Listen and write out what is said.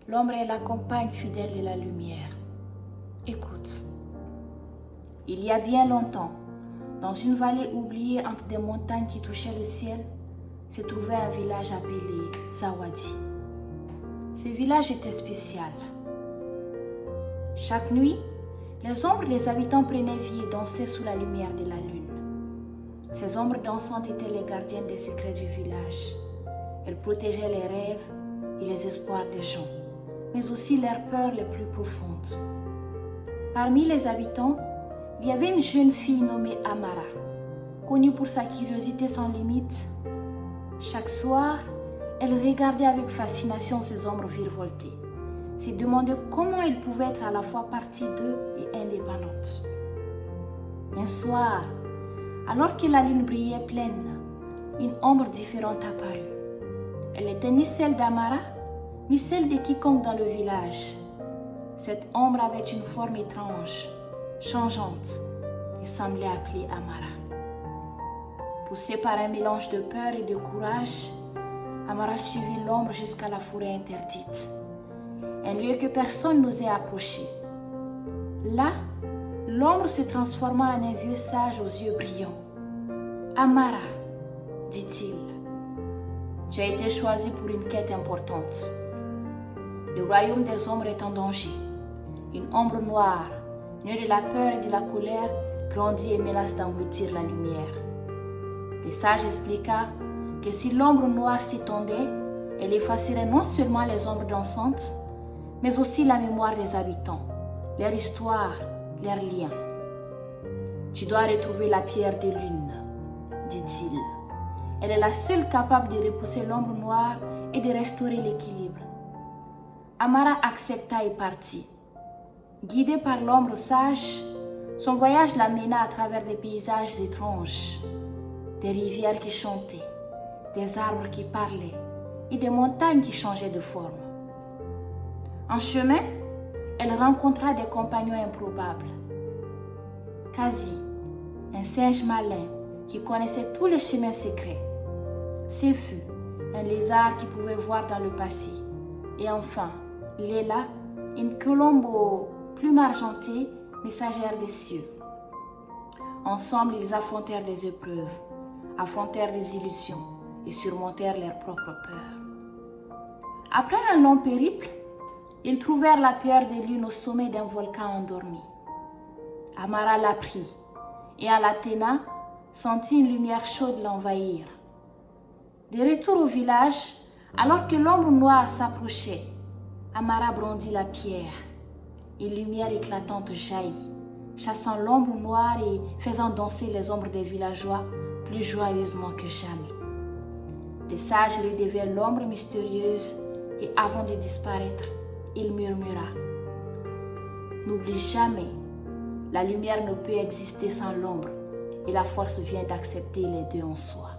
L'ombre est la compagne fidèle de la lumière. Écoute. Il y a bien longtemps, dans une vallée oubliée entre des montagnes qui touchaient le ciel, se trouvait un village appelé Zawadi. Ce village était spécial. Chaque nuit, les ombres des habitants prenaient vie et dansaient sous la lumière de la lune. Ces ombres dansantes étaient les gardiennes des secrets du village. Elles protégeaient les rêves et les espoirs des gens, mais aussi leurs peurs les plus profondes. Parmi les habitants, il y avait une jeune fille nommée Amara, connue pour sa curiosité sans limite. Chaque soir, elle regardait avec fascination ces ombres virevolter, se demandait comment elle pouvait être à la fois partie d'eux et indépendante. Un soir, alors que la lune brillait pleine, une ombre différente apparut. Elle n'était ni celle d'Amara, ni celle de quiconque dans le village. Cette ombre avait une forme étrange, changeante, et semblait appeler Amara. Poussée par un mélange de peur et de courage, Amara suivit l'ombre jusqu'à la forêt interdite, un lieu que personne n'osait approcher. Là, l'ombre se transforma en un vieux sage aux yeux brillants. « Amara, dit-il, tu as été choisie pour une quête importante. Le royaume des ombres est en danger. Une ombre noire, née de la peur et de la colère, grandit et menace d'engloutir la lumière. » Le sage expliqua que si l'ombre noire s'étendait, elle effacerait non seulement les ombres dansantes, mais aussi la mémoire des habitants, leur histoire, leurs liens. « Tu dois retrouver la pierre de lune, dit-il. Elle est la seule capable de repousser l'ombre noire et de restaurer l'équilibre. » Amara accepta et partit. Guidée par l'ombre sage, son voyage la mena à travers des paysages étranges, des rivières qui chantaient, des arbres qui parlaient et des montagnes qui changeaient de forme. En chemin, elle rencontra des compagnons improbables. Kazi, un singe malin qui connaissait tous les chemins secrets. Sefu, un lézard qui pouvait voir dans le passé. Et enfin, Léla, une colombe aux plumes argentées, messagère des cieux. Ensemble, ils affrontèrent des épreuves, affrontèrent des illusions et surmontèrent leurs propres peurs. Après un long périple, ils trouvèrent la pierre de lune au sommet d'un volcan endormi. Amara la prit et en la tenant, sentit une lumière chaude l'envahir. De retour au village, alors que l'ombre noire s'approchait, Amara brandit la pierre. Une lumière éclatante jaillit, chassant l'ombre noire et faisant danser les ombres des villageois plus joyeusement que jamais. Le sage lui devait l'ombre mystérieuse et avant de disparaître, il murmura « N'oublie jamais, la lumière ne peut exister sans l'ombre et la force vient d'accepter les deux en soi. »